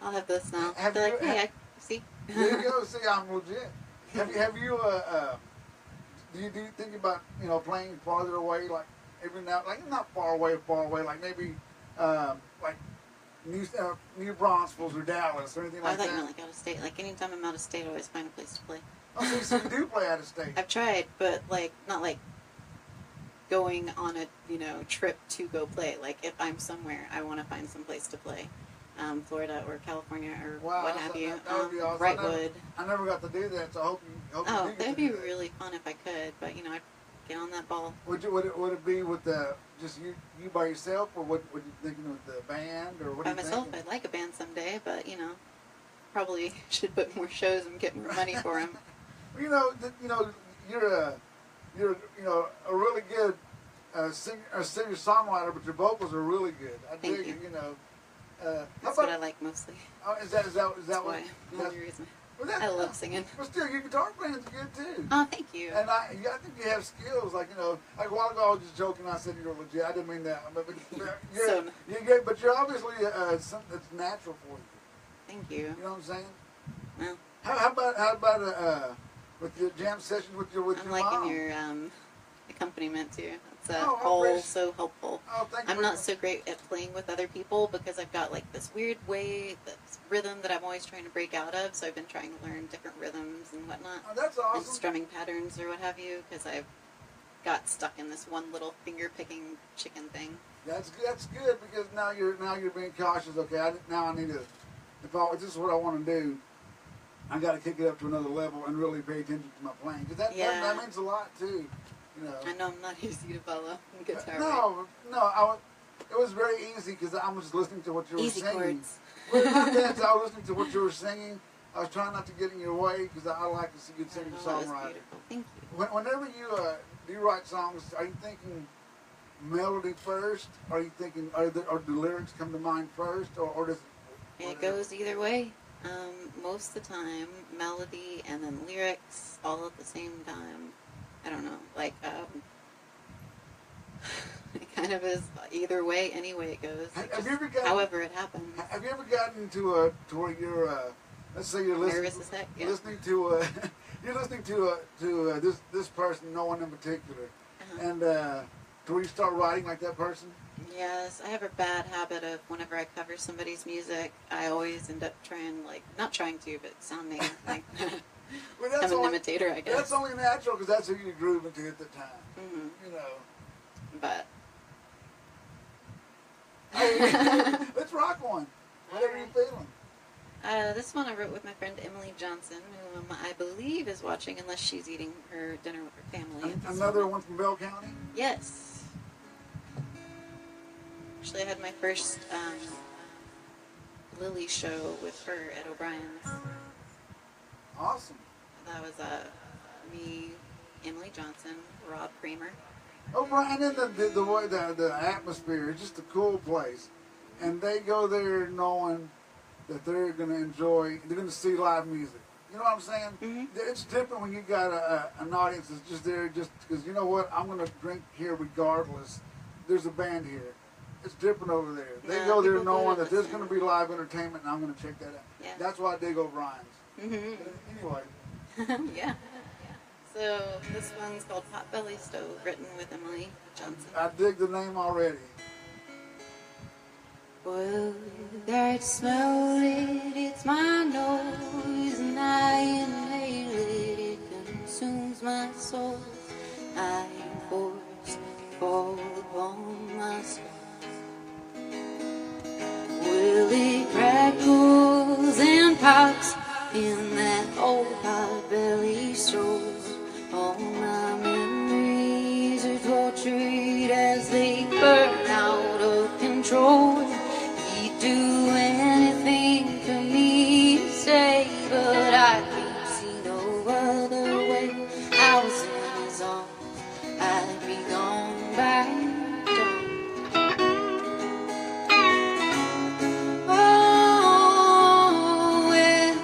I'll have this now. Have They're you- like, hey, see, There you go. See, I'm legit. Have you do you think about playing farther away, like every now, like not far away, like maybe like New Braunfels or Dallas or anything I like thought that? you meant like out of state. Like anytime I'm out of state, I always find a place to play. Oh, so you do play out of state. I've tried, but like not like going on a trip to go play. Like if I'm somewhere, I want to find some place to play. Florida or California or Wow, what have you. that would be awesome. Brightwood. I never got to do that, so I hope you do Oh, get that'd to be do that. really fun if I could, but I'd get on that ball. Would it be with just you by yourself, or what you thinking with the band, or what By are you myself, thinking? I'd like a band someday, but probably should put more shows and get more money for them. You're a really good singer songwriter, but your vocals are really good. I Thank dig you. it. That's what I like mostly. Oh, is that That's what? why. The only reason. Well, that- I love singing. But still, your guitar playing is good too. Oh, thank you. And I think you have skills. Like like a while ago, I was just joking. I said you're legit. I didn't mean that. But you're obviously something that's natural for you. Thank you. You know what I'm saying? Well, How about with your jam sessions with your I'm mom? liking your accompaniment too. It's Oh, I all appreciate- so helpful. Oh, thank you. I'm not so great at playing with other people because I've got like this weird way, this rhythm that I'm always trying to break out of. So I've been trying to learn different rhythms and whatnot, Oh, that's and awesome. strumming patterns or what have you, because I've got stuck in this one little finger picking chicken thing. That's good because now you're being cautious. Okay, now I need to. If this is what I want to do, I got to kick it up to another level and really pay attention to my playing because that means a lot too. I know I'm not easy to follow on guitar. No, it was very easy because I was listening to what you were Easy singing. chords. Well, not that, I was listening to what you were singing. I was trying not to get in your way because I like to see good singer Oh, that was songwriter. beautiful. Thank you. Whenever you do write songs, are you thinking melody first? Are you thinking or do lyrics come to mind first, or does It goes either way. Most of the time, melody and then lyrics all at the same time. I don't know, like it kind of is either way, any way it goes. Have you ever gotten- however it happens. Have you ever gotten to where you're let's say you're listening Nervous as heck, yeah. listening to you're listening to this person, no one in particular, Uh-huh. and to where you start writing like that person? Yes, I have a bad habit of whenever I cover somebody's music, I always end up not trying to, but sounding like Well, I'm an imitator, I guess. That's only natural because that's who you groove into at the time. Hmm. But Hey, let's rock one. Whatever you're feeling. this one I wrote with my friend Emily Johnson, whom I believe is watching, unless she's eating her dinner with her family. At this Another moment. one from Bell County. Yes. Actually, I had my first Lilly show with her at O'Brien's. Awesome. That was me, Emily Johnson, Rob Kramer. Oh, Brian, and the way the atmosphere is just a cool place, and they go there knowing that they're going to enjoy. They're going to see live music. You know what I'm saying? Mhm. It's different when you got an audience that's just there just because you know what, I'm going to drink here regardless. There's a band here. It's different over there. They Yeah, go there people do knowing it that the there's same going to be live entertainment, and I'm going to check that out. Yeah. That's why I dig O'Brien's. Mm-hmm. Anyway, Yeah. So this one's called Potbelly Stove, written with Emily Johnson. I dig the name already. Well, that smell it, it's my nose, and I inhale it, it consumes my soul. I am forced to fall upon myself. Well, it crackles and pops in that old pot-belly stove. All my memories are tortured as they burn out of control. He'd do anything for me to stay, but I can't see no other way. I was in his arms, I'd be gone by dawn. Oh, well,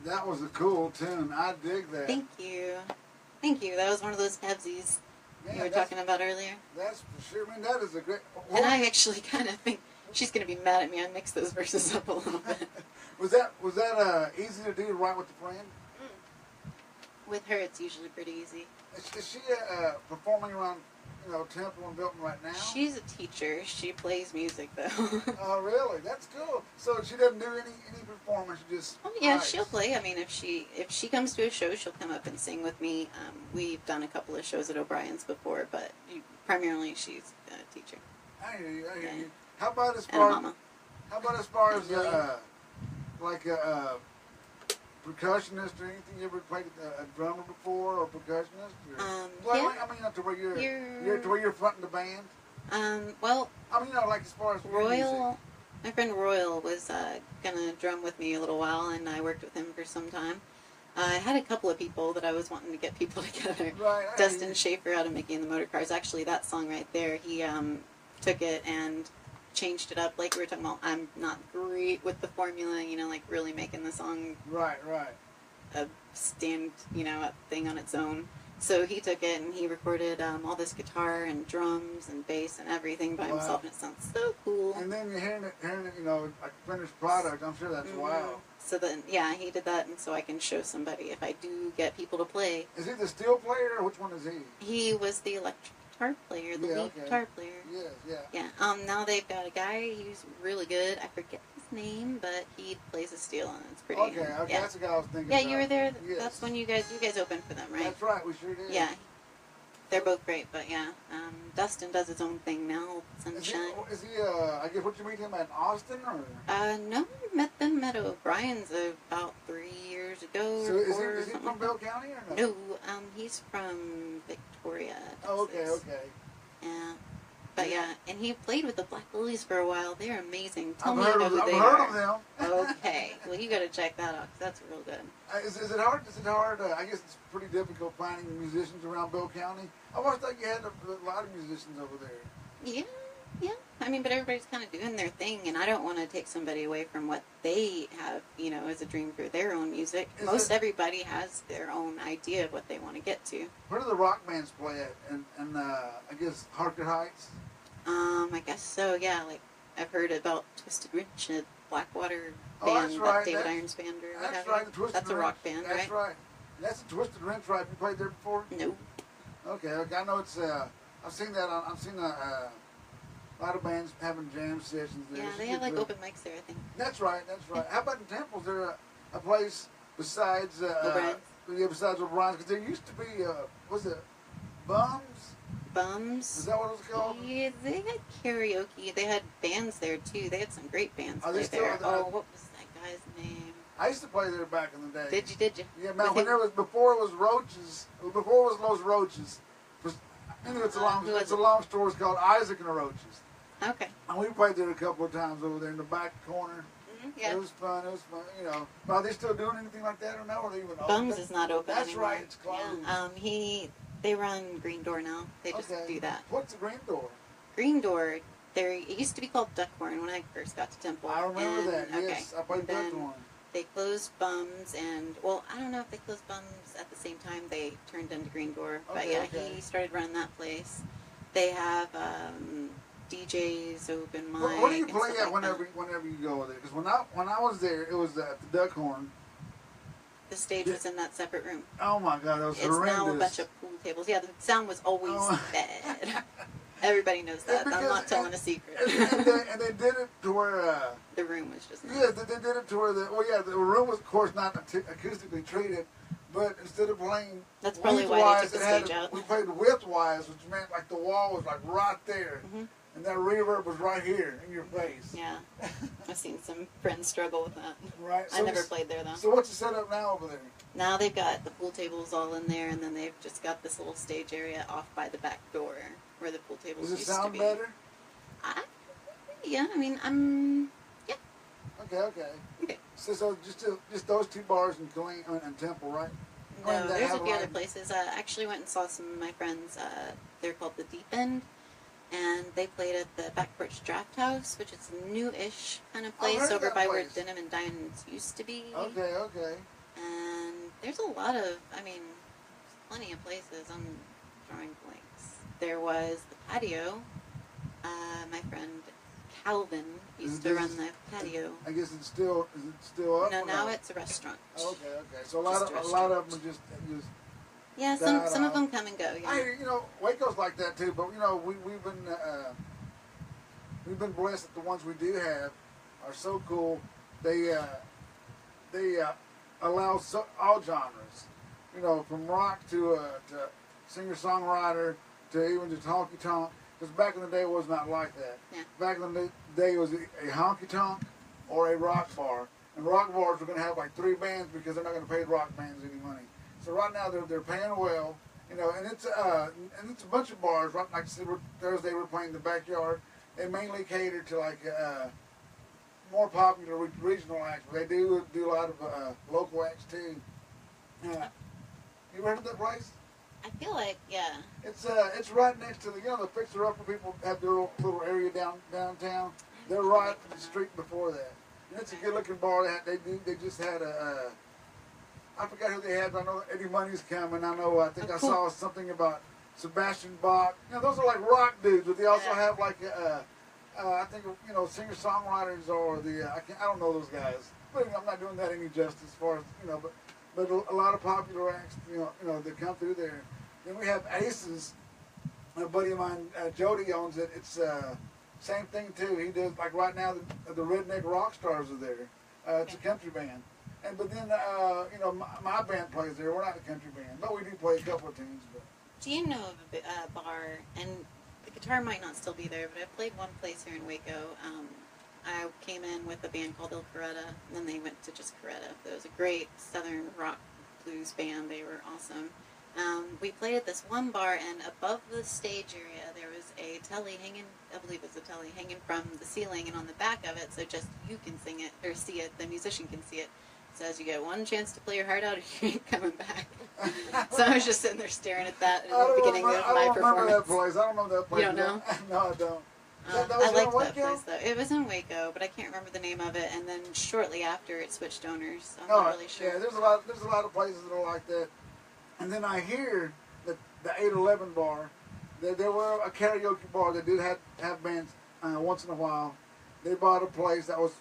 That was a cool tune. I dig that. Thank you. Thank you. That was one of those Pepsies Yeah, you were that's- talking about earlier. That's for sure. I mean, that is a great. And I actually kind of think she's going to be mad at me. I mixed those verses up a little bit. was that easy to do to write with a friend? With her, it's usually pretty easy. Is she performing around, Temple and Bilton right now? She's a teacher. She plays music, though. Oh, really? That's cool. So she doesn't do any performance. She just. Oh, yeah, writes. she'll play. I mean, if she comes to a show, she'll come up and sing with me. We've done a couple of shows at O'Brien's before, but primarily she's a teacher. I hear you. Yeah. How about as And a far? mama. How about as far as Really? like a percussionist or anything? You ever played a drummer before or percussionist? Or, Yeah. I mean, not to where You're- you're to where you're fronting the band. Well, I mean, like as far as your Royal, my friend Royal was gonna drum with me a little while, and I worked with him for some time. I had a couple of people that I was wanting to get people together. music. Right. I Dustin hear you. Schaefer out of Mickey and the Motor Cars. Actually, that song right there, he took it and changed it up. Like we were talking about, I'm not great with the formula, like really making the song Right. a stand, a thing on its own. So he took it and he recorded all this guitar and drums and bass and everything by Wow. himself, and it sounds so cool. And then you're hearing it, like finished product. I'm sure that's Mhm. wow. So then, yeah, he did that, and so I can show somebody if I do get people to play. Is he the steel player or which one is he? He was the electric guitar player, the Yeah, lead okay. guitar player. Yes, yeah. Yeah. Now they've got a guy who's really good. I forget his name, but he plays a steel, and it's pretty. Okay, Yeah. that's the guy I was thinking. Yeah, about. you were there. Yes. That's when you guys opened for them, right? That's right. We sure did. Yeah. They're both great, but yeah. Dustin does his own thing now, Is he? Sunshine. Is he? I guess what you meet him at Austin or? No, met them at O'Brien's about 3 years ago. So or is 4 or he something from like Bell County or that. no? No, he's from Victoria. Oh, okay, Texas. okay. Yeah. But yeah, and he played with the Black Lilies for a while. They're amazing. Tell I've me heard you know of who I've they heard are. of them. Okay, well you got to check that out 'cause that's real good. Is it hard? Is it hard? I guess it's pretty difficult finding musicians around Bell County. I always thought you had a lot of musicians over there. Yeah. I mean, but everybody's kind of doing their thing, and I don't want to take somebody away from what they have, as a dream for their own music. Is Most it- everybody has their own idea of what they want to get to. Where do the rock bands play at? And I guess Harker Heights. I guess so. Yeah, like I've heard about Twisted Wrench at Blackwater Oh, band, that's right. that David That's- Irons band, or what That's have right. you. The Twisted That's a rock Wrench. band, That's right? right. That's a Twisted Wrench, right? You played there before? No. Okay. I know it's. I've seen that. I've seen a lot of bands having jam sessions there. Yeah, It's they a have good like group. open mics there, I think. That's right. How about in Temple? Is there a place besides O'Brien's? Yeah, besides O'Brien's? Because there used to be was it Bums? Is Bums. that what it was called? Yeah, they had karaoke. They had bands there too. They had some great bands Are they play still- there. are- Oh, what was that guy's name? I used to play there back in the day. Did you? Yeah, man. With When him? before it was Roaches. Before it was Los Roaches. Anyway, it's a long. who was It's a it? long story. It's called Isaac and the Roaches. Okay. And we played there a couple of times over there in the back corner. Yeah. It was fun. But are they still doing anything like that or no? Or are they even open? Bums is not open That's anymore. right. It's closed. Yeah. They run Green Door now. They just do that. What's the Green Door? Green Door. It used to be called Duckhorn when I first got to Temple. I remember and, that. Okay. Yes, I played Then that one. They closed Bums, and I don't know if they closed Bums at the same time they turned into Green Door. But Okay, yeah, okay. he started running that place. They have DJs, open mic. What do you and play stuff at like that. whenever you go there? Because when I was there, it was at the Duckhorn. The stage was in that separate room. Oh my God, that was It's horrendous. now a bunch of pool tables. Yeah, the sound was always Oh. bad. Everybody knows that. I'm not telling a secret. and they did it to where. The room was just not. Yeah, they did it to where the room was of course not acoustically treated, but instead of playing That's probably why they took the stage out. we played widthwise, which meant like the wall was like right there, Mhm. and that reverb was right here in your face. Yeah, I've seen some friends struggle with that. Right. I never played there though. So what's the setup now over there? Now they've got the pool tables all in there, and then they've just got this little stage area off by the back door where the pool tables Does it used to sound be. better? Yeah, I mean, yeah. Okay. Okay. So just those two bars in Killeen and Temple, right? No, And they there's have a few other like- places. I actually went and saw some of my friends. They're called the Deep End, and they played at the Back Porch Draft House, which is a new-ish kind of I've heard place of over that by where place. Denim and Diamonds used to be. Okay. And there's a lot of, I mean, there's plenty of places. I'm drawing blanks. There was the patio. My friend Calvin used to run the patio. I guess is it still up? No, now it's a restaurant. Okay. So a lot of them are just Yeah, some of them come and go. Yeah. Waco's like that too. But we've been blessed that the ones we do have are so cool. They allow all genres. From rock to singer songwriter to even just honky tonk. Because back in the day it was not like that. Yeah. Back in the day it was a honky tonk or a rock bar. And rock bars were going to have like 3 bands because they're not going to pay rock bands any money. So right now they're paying well, and it's a bunch of bars. Right, like I said, Thursday we're playing the Backyard. They mainly cater to like more popular regional acts, but they do a lot of local acts too. You ever heard of that place? I feel like, yeah. It's right next to the Fixer Upper people have their little area downtown. They're right up the street before that. And it's a good looking bar. They just had I forgot who they had, but I know Eddie Money's coming. I think I saw something about Sebastian Bach. Those are like rock dudes, but they also have like I think singer songwriters or I don't know those guys. But I'm not doing that any justice as far as but a lot of popular acts that come through there. Then we have Aces. A buddy of mine, Jody, owns it. It's same thing too. He does like right now the Redneck Rock Stars are there. It's a country band. But then my band plays there. We're not a country band, but we do play a couple of tunes. But Do you know of a bar, and the guitar might not still be there, but I played one place here in Waco. I came in with a band called Il Coretta, and then they went to just Coretta. It was a great southern rock blues band. They were awesome. We played at this one bar, and above the stage area, there was a telly hanging, I believe it was a telly hanging from the ceiling, and on the back of it, so just you can sing it, or see it, the musician can see it, says you get one chance to play your heart out, or you ain't coming back. So I was just sitting there staring at that at the beginning of my performance. I don't remember that place. I don't know that place. You don't know? No, I don't. I liked that place, though. It was in Waco, but I can't remember the name of it. And then shortly after, it switched owners. So I'm not really sure. Yeah, there's a lot of places that are like that. And then I hear that the 811 bar, there were a karaoke bar that did have bands once in a while. They bought a place that was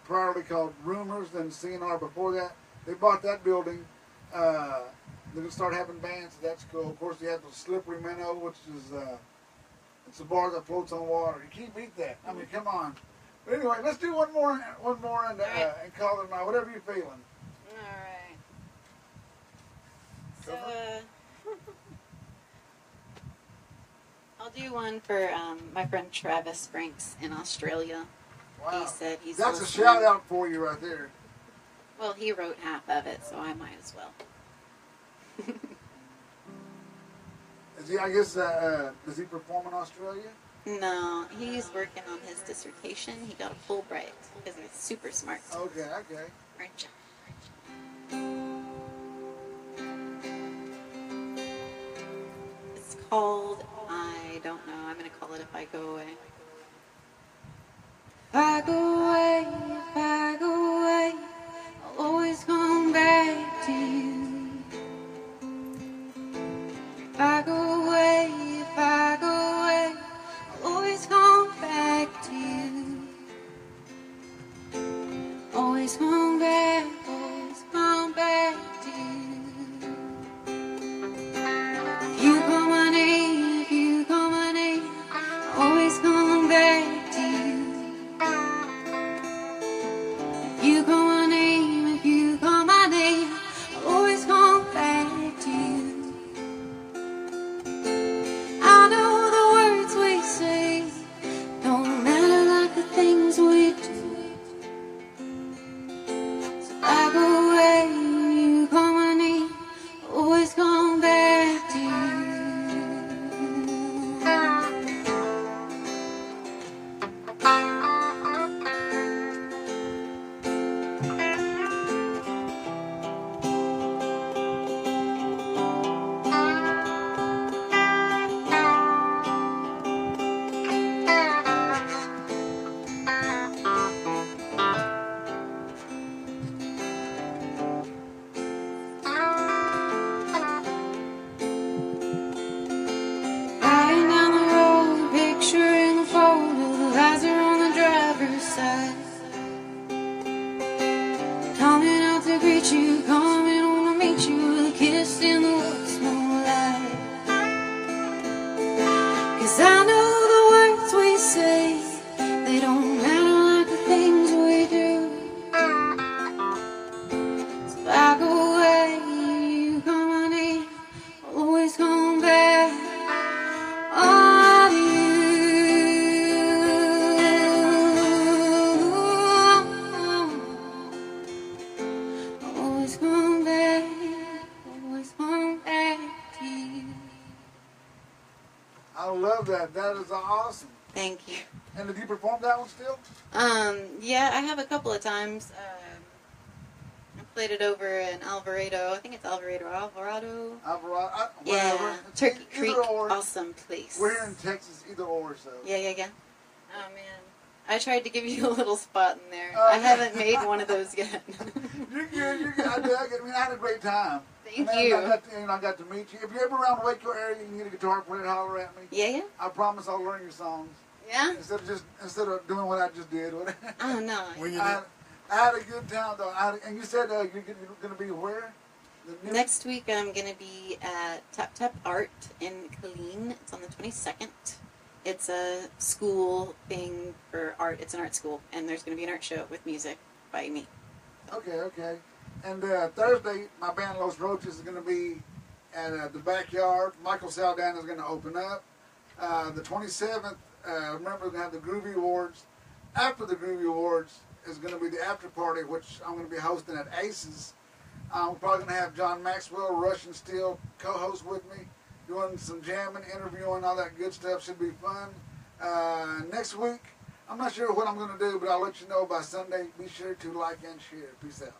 priorly called Rumors, then CNR before that. They bought that building. They just started having bands, so that's cool. Of course, you have the Slippery Minnow, which is it's a bar that floats on water. You can't beat that. I mean, come on. But anyway, let's do one more, and call it a night. Whatever you're feeling. All right. So, I'll do one for my friend Travis Franks in Australia. Wow. He said he's That's listening. a shout out for you right there. Well, he wrote half of it, so I might as well. Does he perform in Australia? No, he's working on his dissertation. He got a Fulbright because he's super smart. Okay. Aren't you? It's called, I don't know, I'm going to call it If I Go Away. If I go away, if I go away, I'll always come back to you. If I go away, if I go away, I'll always come back to you. Always come back to you. If you call my name, if you call my name, I'll always come back to you. If you call my name, if you call my name, I'll always come back to you. I know the words we say don't matter like the things we do. So if I go away, you call my name, I'll always come back to you. to greet you, coming home to meet you with a kiss in the woods moonlight. 'Cause I know the words we say, they don't matter like the things we do. So I go away, you come on in, I'll always come back. On always come back, always come back to you. I love that. That is awesome. Thank you. And did you perform that one still? Yeah, I have a couple of times. I played it over in Alvarado. I think it's Alvarado. Alvarado, Yeah, whatever. Turkey Either Creek, or. awesome place. We're here in Texas, either or, so. Yeah. Oh man, I tried to give you a little spot in there. Oh, I yeah. haven't made one of those yet. You're good. I dug it. I mean, I had a great time. Thank And you. I got to meet you. If you're ever around the Waco area, you need a guitar player, holler at me. Yeah. I promise I'll learn your songs. Yeah. Instead of doing what I just did. Oh no. When you I had a good time though. And you said you're going to be where? Next week I'm gonna be at Tap Tap Art in Killeen. It's on the 22nd. It's a school thing for art. It's an art school, and there's gonna be an art show with music by me. Okay. And Thursday, my band Los Roaches is going to be at the backyard. Michael Saldana is going to open up. The 27th, remember we're going to have the Groovy Awards. After the Groovy Awards is going to be the after party, which I'm going to be hosting at Aces. We're probably going to have John Maxwell, Russian Steel, co-host with me, doing some jamming, interviewing, all that good stuff. Should be fun. Next week, I'm not sure what I'm going to do, but I'll let you know by Sunday. Be sure to like and share. Peace out.